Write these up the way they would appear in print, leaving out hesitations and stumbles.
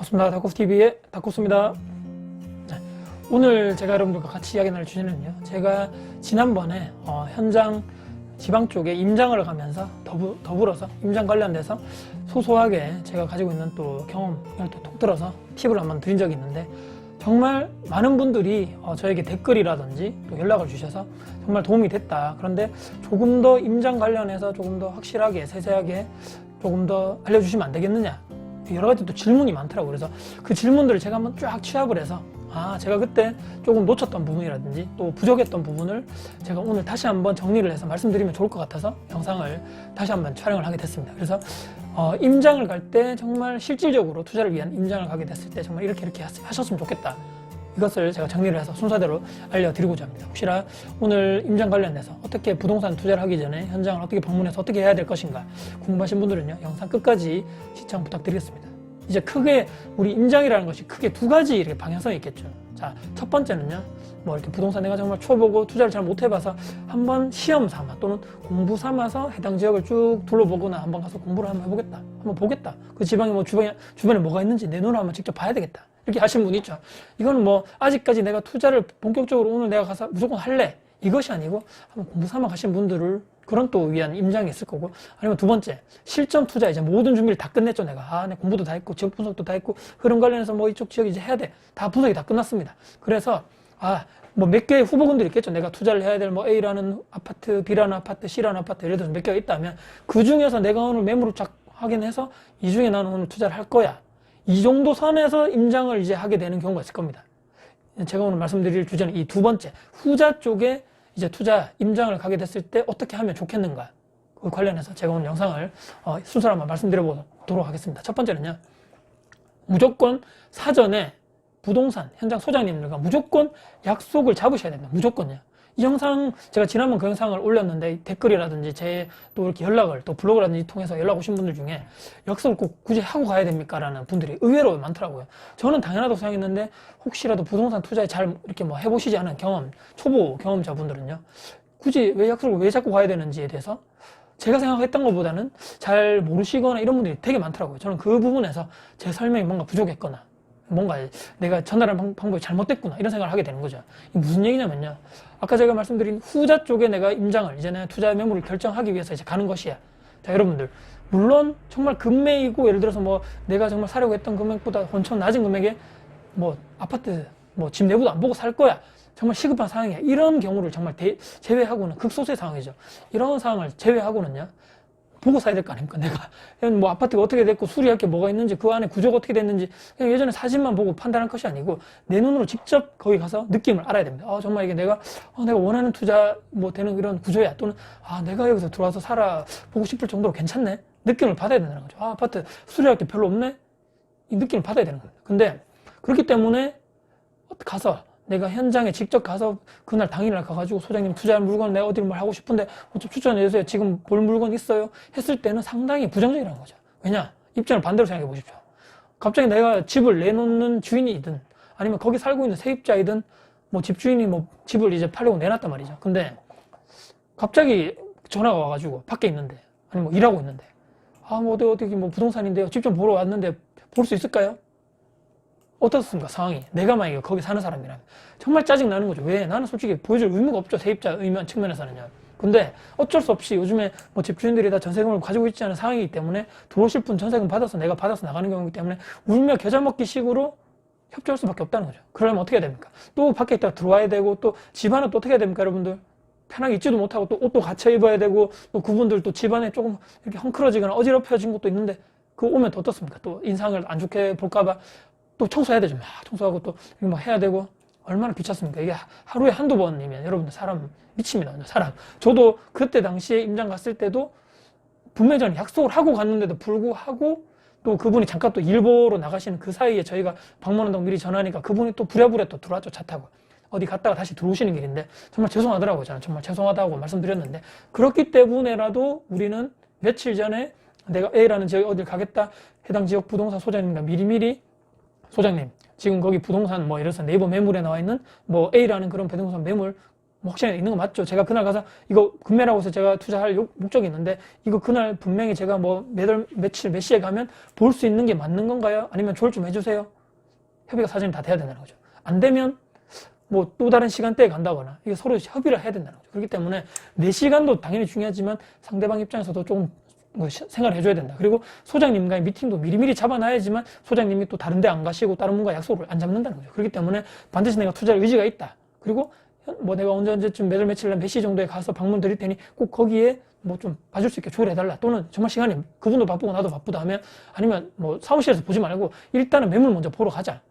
반갑습니다. 다코스TV의 다코스입니다. 오늘 제가 여러분들과 같이 이야기 나눌 주제는요, 제가 지난번에 현장 지방 쪽에 임장을 가면서 더불어서 임장 관련돼서 소소하게 제가 가지고 있는 또 경험을 또 톡 들어서 팁을 한번 드린 적이 있는데, 정말 많은 분들이 저에게 댓글이라든지 또 연락을 주셔서 정말 도움이 됐다. 그런데 조금 더 임장 관련해서 조금 더 확실하게 세세하게 조금 더 알려주시면 안 되겠느냐, 여러 가지 또 질문이 많더라고요. 그래서 그 질문들을 제가 한번 쫙 취합을 해서 제가 그때 조금 놓쳤던 부분이라든지 또 부족했던 부분을 제가 오늘 다시 한번 정리를 해서 말씀드리면 좋을 것 같아서 영상을 다시 한번 촬영을 하게 됐습니다. 그래서 임장을 갈 때 정말 실질적으로 투자를 위한 임장을 가게 됐을 때 정말 이렇게 하셨으면 좋겠다, 이것을 제가 정리를 해서 순서대로 알려드리고자 합니다. 혹시나 오늘 임장 관련해서 어떻게 부동산 투자를 하기 전에 현장을 어떻게 방문해서 어떻게 해야 될 것인가 궁금하신 분들은요, 영상 끝까지 시청 부탁드리겠습니다. 이제 크게 우리 임장이라는 것이 크게 두 가지 이렇게 방향성이 있겠죠. 자, 첫 번째는요, 뭐 이렇게 부동산 내가 정말 초보고 투자를 잘 못 해봐서 한번 시험 삼아 또는 공부 삼아서 해당 지역을 쭉 둘러보거나 한번 가서 공부를 한번 해보겠다, 한번 보겠다, 그 지방에 뭐 주변에 뭐가 있는지 내 눈으로 한번 직접 봐야 되겠다, 이렇게 하시는 분이 있죠. 이거는 뭐 아직까지 내가 투자를 본격적으로 오늘 내가 가서 무조건 할래, 이것이 아니고 한번 공부 삼아 가신 분들을 그런 또 위한 임장이 있을 거고, 아니면 두 번째, 실전 투자, 이제 모든 준비를 다 끝냈죠. 내가 내 공부도 다 했고 지역 분석도 다 했고 흐름 관련해서 뭐 이쪽 지역 이제 해야 돼, 다 분석이 다 끝났습니다. 그래서 뭐 몇 개의 후보군들이 있겠죠. 내가 투자를 해야 될 뭐 A라는 아파트, B라는 아파트, C라는 아파트, 예를 들어서 몇 개가 있다면 그 중에서 내가 오늘 매물을 쫙 확인해서 이 중에 나는 오늘 투자를 할 거야, 이 정도 선에서 임장을 이제 하게 되는 경우가 있을 겁니다. 제가 오늘 말씀드릴 주제는 이 두 번째, 후자 쪽에 이제 투자 임장을 가게 됐을 때 어떻게 하면 좋겠는가, 그 관련해서 제가 오늘 영상을 순서로 한번 말씀드려 보도록 하겠습니다. 첫 번째는요, 무조건 사전에 부동산 현장 소장님들과 무조건 약속을 잡으셔야 됩니다. 무조건요. 이 영상 제가 지난번 그 영상을 올렸는데 댓글이라든지 제 또 이렇게 연락을 또 블로그라든지 통해서 연락 오신 분들 중에 약속을 꼭 굳이 하고 가야 됩니까? 라는 분들이 의외로 많더라고요. 저는 당연하다고 생각했는데, 혹시라도 부동산 투자에 잘 이렇게 뭐 해보시지 않은 초보 경험자분들은요, 굳이 왜 약속을 왜 자꾸 가야 되는지에 대해서 제가 생각했던 것보다는 잘 모르시거나 이런 분들이 되게 많더라고요. 저는 그 부분에서 제 설명이 뭔가 부족했거나 뭔가 내가 전달하는 방법이 잘못됐구나, 이런 생각을 하게 되는 거죠. 이게 무슨 얘기냐면요, 아까 제가 말씀드린 후자 쪽에 내가 임장을 이제 내 투자 매물을 결정하기 위해서 이제 가는 것이야. 자, 여러분들, 물론 정말 금매이고, 예를 들어서 뭐 내가 정말 사려고 했던 금액보다 혼천 낮은 금액에 뭐 아파트 뭐 집 내부도 안 보고 살 거야, 정말 시급한 상황이야, 이런 경우를 정말 제외하고는, 극소수의 상황이죠. 이런 상황을 제외하고는요, 보고 사야 될 거 아닙니까? 내가 뭐 아파트가 어떻게 됐고 수리할 게 뭐가 있는지 그 안에 구조가 어떻게 됐는지 그냥 예전에 사진만 보고 판단할 것이 아니고 내 눈으로 직접 거기 가서 느낌을 알아야 됩니다. 정말 이게 내가 원하는 투자 뭐 되는 이런 구조야, 또는 내가 여기서 들어와서 살아보고 싶을 정도로 괜찮네, 느낌을 받아야 된다는 거죠. 아파트 수리할 게 별로 없네, 이 느낌을 받아야 되는 겁니다. 근데 그렇기 때문에 가서 내가 현장에 직접 가서 그날 당일날 가가지고 소장님 투자할 물건 내가 어디를 뭘 하고 싶은데 좀 추천해주세요, 지금 볼 물건 있어요, 했을 때는 상당히 부정적이라는 거죠. 왜냐? 입장을 반대로 생각해 보십시오. 갑자기 내가 집을 내놓는 주인이든 아니면 거기 살고 있는 세입자이든 뭐 집주인이 뭐 집을 이제 팔려고 내놨단 말이죠. 근데 갑자기 전화가 와가지고 밖에 있는데, 아니면 뭐 일하고 있는데 뭐 어디 뭐 부동산인데요, 집 좀 보러 왔는데 볼 수 있을까요? 어떻습니까? 상황이. 내가 만약에 거기 사는 사람이라면 정말 짜증나는 거죠. 왜? 나는 솔직히 보여줄 의무가 없죠, 세입자 의무 측면에서는요. 근데 어쩔 수 없이 요즘에 뭐 집주인들이 다 전세금을 가지고 있지 않은 상황이기 때문에 들어오실 분 전세금 받아서 내가 받아서 나가는 경우이기 때문에 울며 겨자 먹기 식으로 협조할 수밖에 없다는 거죠. 그러려면 어떻게 해야 됩니까? 또 밖에 있다가 들어와야 되고, 또 집안은 또 어떻게 해야 됩니까, 여러분들? 편하게 있지도 못하고 또 옷도 갖춰 입어야 되고, 또 그분들 또 집안에 조금 이렇게 헝클어지거나 어지럽혀진 것도 있는데, 그거 오면 또 어떻습니까? 또 인상을 안 좋게 볼까봐 또 청소해야 되죠. 막 청소하고 또 막 해야 되고, 얼마나 귀찮습니까? 이게 하루에 한두 번이면 여러분들 사람 미칩니다. 사람. 저도 그때 당시에 임장 갔을 때도 분명히 저는 약속을 하고 갔는데도 불구하고 또 그분이 잠깐 또 일보러 나가시는 그 사이에 저희가 방문한다고 미리 전화하니까 그분이 또 부랴부랴 또 들어왔죠. 차 타고 어디 갔다가 다시 들어오시는 길인데 정말 죄송하더라고요. 저는 정말 죄송하다고 말씀드렸는데, 그렇기 때문에라도 우리는 며칠 전에 내가 A라는 지역에 어딜 가겠다, 해당 지역 부동산 소장님과 미리미리 소장님 지금 거기 부동산 뭐 이래서 네이버 매물에 나와 있는 뭐 A라는 그런 부동산 매물 확신이 있는 거 맞죠? 제가 그날 가서 이거 금매라고 해서 제가 투자할 목적이 있는데 이거 그날 분명히 제가 뭐 며칠 몇 시에 가면 볼 수 있는 게 맞는 건가요? 아니면 조율 좀 해주세요. 협의가 사전에 다 돼야 된다는 거죠. 안 되면 뭐 또 다른 시간대에 간다거나 이게 서로 협의를 해야 된다는 거죠. 그렇기 때문에 내 시간도 당연히 중요하지만 상대방 입장에서도 조금 생각을 해줘야 된다. 그리고 소장님과의 미팅도 미리미리 잡아놔야지만 소장님이 또 다른 데 안 가시고 다른 분과 약속을 안 잡는다는 거죠. 그렇기 때문에 반드시 내가 투자할 의지가 있다. 그리고 뭐 내가 언제쯤 매달 며칠 날 몇 시 정도에 가서 방문 드릴 테니 꼭 거기에 뭐 좀 봐줄 수 있게 조율해달라. 또는 정말 시간이 그분도 바쁘고 나도 바쁘다 하면 아니면 뭐 사무실에서 보지 말고 일단은 매물 먼저 보러 가자.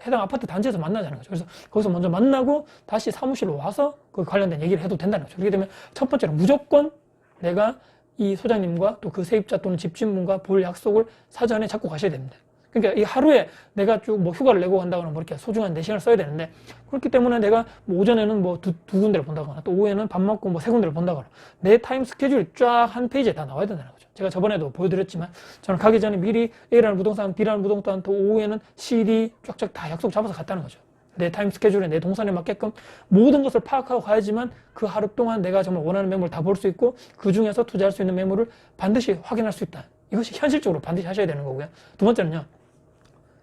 해당 아파트 단지에서 만나자는 거죠. 그래서 거기서 먼저 만나고 다시 사무실로 와서 그 관련된 얘기를 해도 된다는 거죠. 그렇게 되면 첫 번째로 무조건 내가 이 소장님과 또 그 세입자 또는 집주인분과 볼 약속을 사전에 잡고 가셔야 됩니다. 그러니까 이 하루에 내가 쭉 뭐 휴가를 내고 간다거나 뭐 이렇게 소중한 내 시간을 써야 되는데 그렇기 때문에 내가 뭐 오전에는 뭐 두 군데를 본다거나 또 오후에는 밥 먹고 뭐 세 군데를 본다거나 내 타임 스케줄이 쫙 한 페이지에 다 나와야 된다는 거죠. 제가 저번에도 보여드렸지만 저는 가기 전에 미리 A라는 부동산, B라는 부동산 또 오후에는 C, D 쫙쫙 다 약속 잡아서 갔다는 거죠. 내 타임 스케줄에 내 동선에 맞게끔 모든 것을 파악하고 가야지만 그 하루 동안 내가 정말 원하는 매물을 다 볼 수 있고 그 중에서 투자할 수 있는 매물을 반드시 확인할 수 있다. 이것이 현실적으로 반드시 하셔야 되는 거고요. 두 번째는요.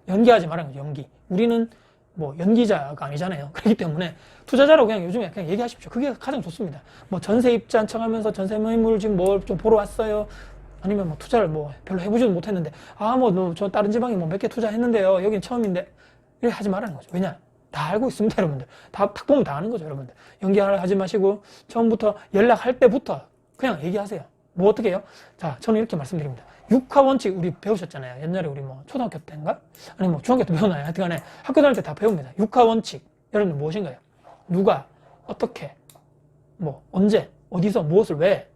연기하지 말라는 거죠. 연기. 우리는 뭐 연기자가 아니잖아요. 그렇기 때문에 투자자라고 그냥 요즘에 그냥 얘기하십시오. 그게 가장 좋습니다. 뭐 전세 입자 청하면서 전세 매물 지금 뭘 좀 보러 왔어요. 아니면 뭐 투자를 뭐 별로 해보지도 못했는데 뭐 저 다른 지방에 뭐 몇 개 투자했는데요. 여긴 처음인데 이렇게 하지 말라는 거죠. 왜냐? 다 알고 있습니다, 여러분들. 딱 보면 다 아는 거죠, 여러분들. 연기하지 마시고 처음부터 연락할 때부터 그냥 얘기하세요. 뭐 어떻게 해요? 자, 저는 이렇게 말씀드립니다. 육하 원칙 우리 배우셨잖아요. 옛날에 우리 뭐 초등학교 때인가? 아니 뭐 중학교 때 배우나요? 하여튼간에 학교 다닐 때 다 배웁니다. 육하 원칙. 여러분들 무엇인가요? 누가, 어떻게, 뭐 언제, 어디서, 무엇을 왜?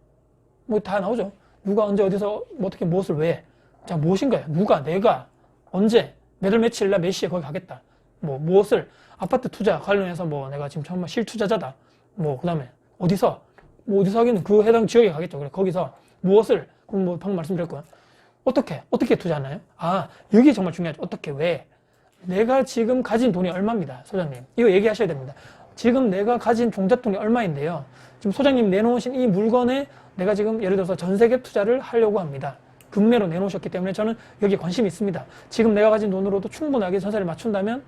뭐 다 나오죠. 누가, 언제, 어디서, 뭐 어떻게, 무엇을 왜? 자, 무엇인가요? 누가, 내가, 언제, 매달 며칠 날 몇 시에 거기 가겠다. 뭐 무엇을, 아파트 투자 관련해서 뭐 내가 지금 정말 실투자자다. 뭐 그다음에 어디서, 뭐 어디서 하기는 그 해당 지역에 가겠죠. 그래 거기서 무엇을, 그럼 뭐 방금 말씀드렸고요. 어떻게 투자하나요? 아, 여기 정말 중요하죠. 어떻게, 왜? 내가 지금 가진 돈이 얼마입니다, 소장님. 이거 얘기하셔야 됩니다. 지금 내가 가진 종잣돈이 얼마인데요. 지금 소장님 내놓으신 이 물건에 내가 지금 예를 들어서 전세계 투자를 하려고 합니다. 금매로 내놓으셨기 때문에 저는 여기에 관심이 있습니다. 지금 내가 가진 돈으로도 충분하게 전세를 맞춘다면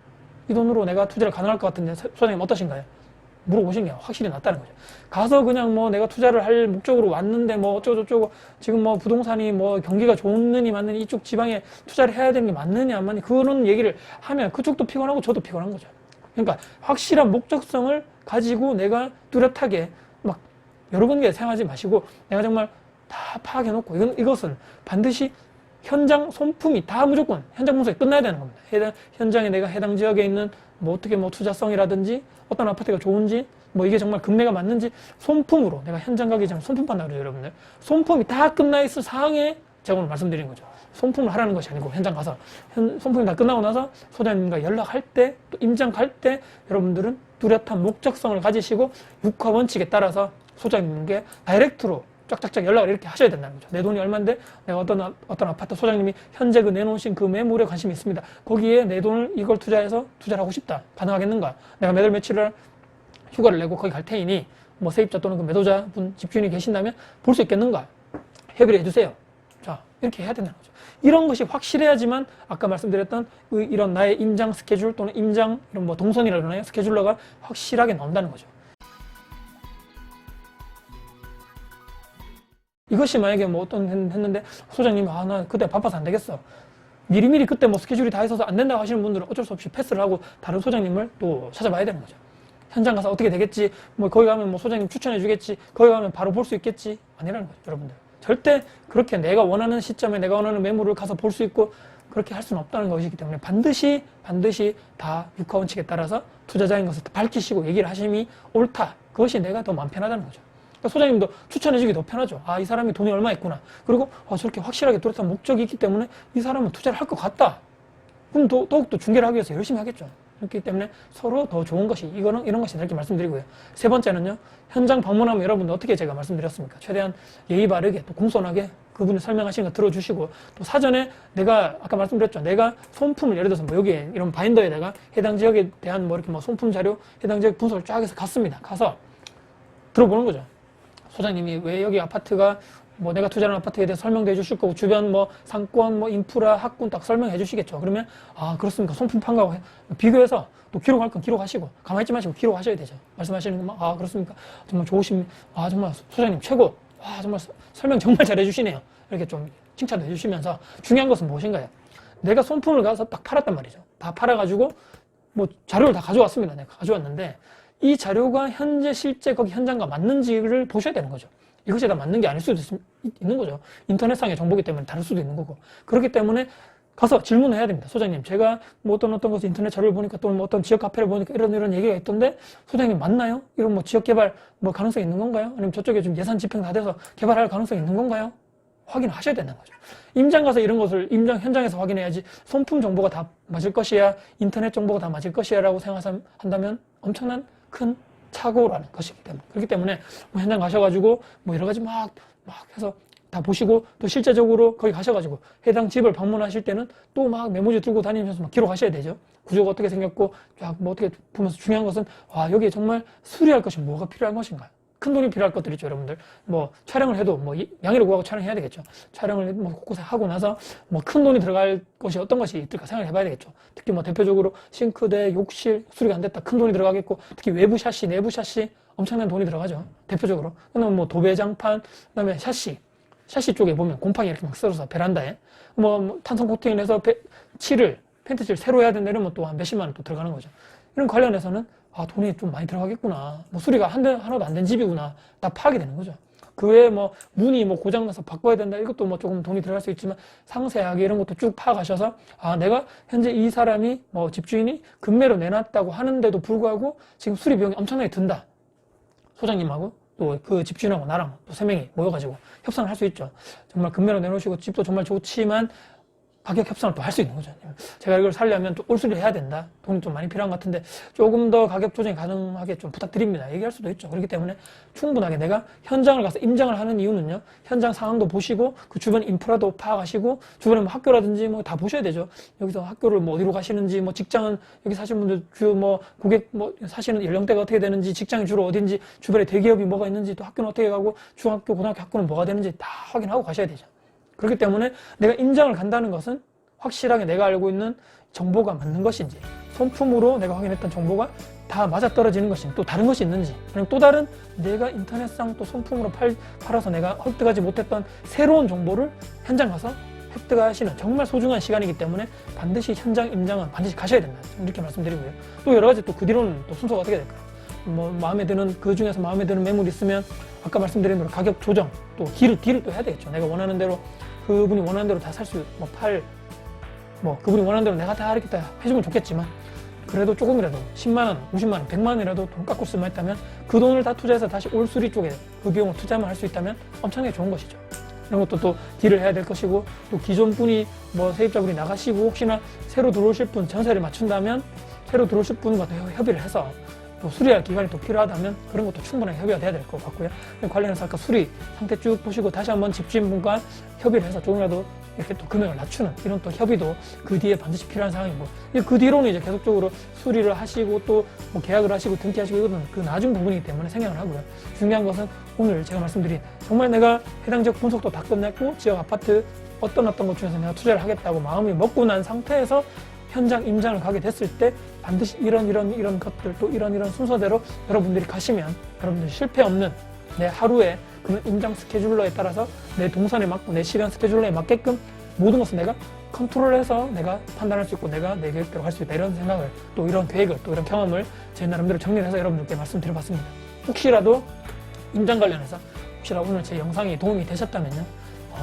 이 돈으로 내가 투자를 가능할 것 같은데 소장님 어떠신가요? 물어보신 게 확실히 낫다는 거죠. 가서 그냥 뭐 내가 투자를 할 목적으로 왔는데 뭐 어쩌고저쩌고 지금 뭐 부동산이 뭐 경기가 좋느니 맞느니 이쪽 지방에 투자를 해야 되는 게 맞느냐 안 맞느냐 그런 얘기를 하면 그쪽도 피곤하고 저도 피곤한 거죠. 그러니까 확실한 목적성을 가지고 내가 뚜렷하게 막 여러 군데 생각하지 마시고 내가 정말 다 파악해놓고 이것은 반드시 현장 손품이 다 무조건 현장 분석이 끝나야 되는 겁니다. 현장에 내가 해당 지역에 있는 뭐 어떻게 뭐 투자성이라든지 어떤 아파트가 좋은지 뭐 이게 정말 금매가 맞는지 손품으로 내가 현장 가기 전에 손품 판다고 그래요, 여러분들. 손품이 다 끝나 있을 상황에 제가 오늘 말씀드리는 거죠. 손품을 하라는 것이 아니고 현장 가서 손품이 다 끝나고 나서 소장님과 연락할 때 또 임장 갈 때 여러분들은 뚜렷한 목적성을 가지시고 육하 원칙에 따라서 소장님께 다이렉트로 쫙쫙쫙 연락을 이렇게 하셔야 된다는 거죠. 내 돈이 얼마인데 내가 어떤 아파트 소장님이 현재 그 내놓으신 그 매물에 관심이 있습니다. 거기에 내 돈을 이걸 투자해서 투자를 하고 싶다. 가능하겠는가? 내가 매달 며칠을 휴가를 내고 거기 갈 테이니 뭐 세입자 또는 그 매도자분 집주인이 계신다면 볼 수 있겠는가? 협의를 해주세요. 자, 이렇게 해야 된다는 거죠. 이런 것이 확실해야지만 아까 말씀드렸던 이런 나의 임장 스케줄 또는 임장 이런 뭐 동선이라 그러나요? 스케줄러가 확실하게 나온다는 거죠. 이것이 만약에 뭐 어떤 했는데 소장님이 나 그때 바빠서 안 되겠어. 미리미리 그때 뭐 스케줄이 다 있어서 안 된다고 하시는 분들은 어쩔 수 없이 패스를 하고 다른 소장님을 또 찾아봐야 되는 거죠. 현장 가서 어떻게 되겠지, 뭐 거기 가면 뭐 소장님 추천해 주겠지, 거기 가면 바로 볼 수 있겠지, 아니라는 거죠, 여러분들. 절대 그렇게 내가 원하는 시점에 내가 원하는 매물을 가서 볼 수 있고 그렇게 할 수는 없다는 것이기 때문에 반드시 다 육하 원칙에 따라서 투자자인 것을 밝히시고 얘기를 하심이 옳다. 그것이 내가 더 마음 편하다는 거죠. 그러니까 소장님도 추천해주기 더 편하죠. 아, 이 사람이 돈이 얼마 있구나. 그리고 저렇게 확실하게 뚜렷한 목적이 있기 때문에 이 사람은 투자를 할 것 같다. 그럼 더욱더 중개를 하기 위해서 열심히 하겠죠. 그렇기 때문에 서로 더 좋은 것이 이런 것이 이렇게 말씀드리고요. 세 번째는요. 현장 방문하면 여러분들 어떻게 제가 말씀드렸습니까? 최대한 예의 바르게 또 공손하게 그분이 설명하시는 거 들어주시고 또 사전에 내가 아까 말씀드렸죠. 내가 손품을 예를 들어서 뭐 여기에 이런 바인더에다가 해당 지역에 대한 뭐 이렇게 뭐 손품 자료 해당 지역 분석을 쫙 해서 갔습니다. 가서 들어보는 거죠. 소장님이 왜 여기 아파트가 뭐 내가 투자하는 아파트에 대해서 설명도 해주실 거고 주변 뭐 상권 뭐 인프라 학군 딱 설명해 주시겠죠. 그러면 아 그렇습니까? 손품 판가하고 비교해서 또 기록할 건 기록하시고 가만히 있지 마시고 기록하셔야 되죠. 말씀하시는 것만 아 그렇습니까? 정말 좋으신 아 정말 소장님 최고 와 정말 설명 정말 잘해 주시네요. 이렇게 좀 칭찬도 해주시면서 중요한 것은 무엇인가요? 내가 손품을 가서 딱 팔았단 말이죠. 다 팔아가지고 뭐 자료를 다 가져왔습니다. 내가 가져왔는데 이 자료가 현재 실제 거기 현장과 맞는지를 보셔야 되는 거죠. 이것이 다 맞는 게 아닐 수도 있는 거죠. 인터넷상의 정보기 때문에 다를 수도 있는 거고. 그렇기 때문에 가서 질문을 해야 됩니다. 소장님, 제가 뭐 어떤 것을 인터넷 자료를 보니까 또 뭐 어떤 지역 카페를 보니까 이런 얘기가 있던데 소장님 맞나요? 이런 뭐 지역 개발 뭐 가능성이 있는 건가요? 아니면 저쪽에 좀 예산 집행 다 돼서 개발할 가능성이 있는 건가요? 확인하셔야 되는 거죠. 임장 가서 이런 것을 임장 현장에서 확인해야지 손품 정보가 다 맞을 것이야, 인터넷 정보가 다 맞을 것이야 라고 생각한다면 엄청난 큰 착오라는 것이기 때문에. 그렇기 때문에 뭐 현장 가셔가지고 뭐 여러 가지 막 해서 다 보시고 또 실제적으로 거기 가셔가지고 해당 집을 방문하실 때는 또 막 메모지 들고 다니면서 막 기록하셔야 되죠. 구조가 어떻게 생겼고 쫙 뭐 어떻게 보면서 중요한 것은 와 여기에 정말 수리할 것이 뭐가 필요한 것인가. 큰 돈이 필요할 것들 있죠, 여러분들. 뭐 촬영을 해도 뭐 양해를 구하고 촬영해야 되겠죠. 촬영을 뭐 곳곳에 하고 나서 뭐 큰 돈이 들어갈 것이 어떤 것이 있을까 생각을 해봐야 되겠죠. 특히 뭐 대표적으로 싱크대, 욕실 수리가 안 됐다. 큰 돈이 들어가겠고 특히 외부 샤시, 내부 샤시 엄청난 돈이 들어가죠. 대표적으로. 그다음에 뭐 도배장판, 그다음에 샤시 쪽에 보면 곰팡이 이렇게 막 썰어서 베란다에 뭐 탄성 코팅을 해서 펜트칠 새로 해야 된다 이러면 또 한 몇십만 원 또 들어가는 거죠. 이런 관련해서는 아 돈이 좀 많이 들어가겠구나. 뭐 수리가 하나도 안 된 집이구나. 다 파악이 되는 거죠. 그 외에 뭐 문이 뭐 고장나서 바꿔야 된다. 이것도 뭐 조금 돈이 들어갈 수 있지만 상세하게 이런 것도 쭉 파악하셔서 아 내가 현재 이 사람이 뭐 집주인이 급매로 내놨다고 하는데도 불구하고 지금 수리 비용이 엄청나게 든다. 소장님하고 또 그 집주인하고 나랑 또 3명이 모여가지고 협상을 할 수 있죠. 정말 급매로 내놓으시고 집도 정말 좋지만 가격 협상을 또 할 수 있는 거죠. 제가 이걸 살려면 또 올수리를 해야 된다. 돈이 좀 많이 필요한 것 같은데 조금 더 가격 조정이 가능하게 좀 부탁드립니다. 얘기할 수도 있죠. 그렇기 때문에 충분하게 내가 현장을 가서 임장을 하는 이유는요. 현장 상황도 보시고 그 주변 인프라도 파악하시고 주변에 뭐 학교라든지 뭐 다 보셔야 되죠. 여기서 학교를 뭐 어디로 가시는지 뭐 직장은 여기 사시는 분들 주요 뭐 고객 뭐 사시는 연령대가 어떻게 되는지 직장이 주로 어딘지 주변에 대기업이 뭐가 있는지 또 학교는 어떻게 가고 중학교 고등학교 학교는 뭐가 되는지 다 확인하고 가셔야 되죠. 그렇기 때문에 내가 임장을 간다는 것은 확실하게 내가 알고 있는 정보가 맞는 것인지 손품으로 내가 확인했던 정보가 다 맞아떨어지는 것인지 또 다른 것이 있는지 아니면 또 다른 내가 인터넷상 또 손품으로 팔아서 내가 획득하지 못했던 새로운 정보를 현장 가서 획득하시는 정말 소중한 시간이기 때문에 반드시 현장 임장은 반드시 가셔야 된다. 이렇게 말씀드리고요. 또 여러 가지 또 그 뒤로는 또 순서가 어떻게 될까요? 뭐 마음에 드는 그 중에서 마음에 드는 매물이 있으면 아까 말씀드린 대로 가격 조정 또 딜을 또 해야 되겠죠. 내가 원하는 대로 그분이 원하는 대로 다 살 수 그분이 원하는 대로 내가 다 이렇게 다 해주면 좋겠지만 그래도 조금이라도 10만원, 50만원, 100만원이라도 돈 깎을 수만 있다면 그 돈을 다 투자해서 다시 올수리 쪽에 그 비용을 투자만 할 수 있다면 엄청나게 좋은 것이죠. 이런 것도 또 딜을 해야 될 것이고 또 기존 분이 뭐 세입자분이 나가시고 혹시나 새로 들어오실 분 전세를 맞춘다면 새로 들어오실 분과 또 협의를 해서 또 수리할 기간이 또 필요하다면 그런 것도 충분하게 협의가 돼야 될 것 같고요. 관련해서 아까 수리 상태 쭉 보시고 다시 한번 집주인분과 협의를 해서 조금이라도 이렇게 또 금액을 낮추는 이런 또 협의도 그 뒤에 반드시 필요한 상황이고 그 뒤로는 이제 계속적으로 수리를 하시고 또 뭐 계약을 하시고 등기하시고 이거는 그 나중 부분이기 때문에 생각을 하고요. 중요한 것은 오늘 제가 말씀드린 정말 내가 해당 지역 분석도 다 끝냈고 지역 아파트 어떤 것 중에서 내가 투자를 하겠다고 마음이 먹고 난 상태에서 현장 임장을 가게 됐을 때 반드시 이런 것들 또 이런 순서대로 여러분들이 가시면 여러분들 실패 없는 내 하루에 그런 임장 스케줄러에 따라서 내 동선에 맞고 내 시간 스케줄러에 맞게끔 모든 것을 내가 컨트롤해서 내가 판단할 수 있고 내가 내 계획대로 할 수 있다 이런 생각을 또 이런 계획을 또 이런 경험을 제 나름대로 정리해서 여러분들께 말씀드려봤습니다. 혹시라도 임장 관련해서 혹시라도 오늘 제 영상이 도움이 되셨다면요.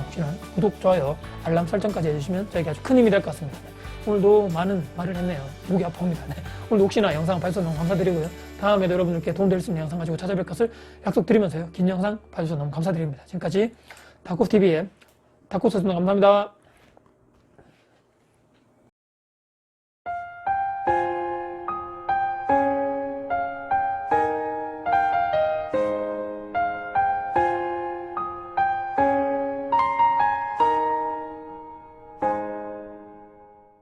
혹시나 구독, 좋아요, 알람 설정까지 해주시면 저에게 아주 큰 힘이 될 것 같습니다. 오늘도 많은 말을 했네요. 목이 아픕니다. 네. 오늘도 혹시나 영상 봐주셔서 너무 감사드리고요. 다음에도 여러분들께 도움될 수 있는 영상 가지고 찾아뵐 것을 약속드리면서요. 긴 영상 봐주셔서 너무 감사드립니다. 지금까지 다코TV의 다코스였습니다. 감사합니다.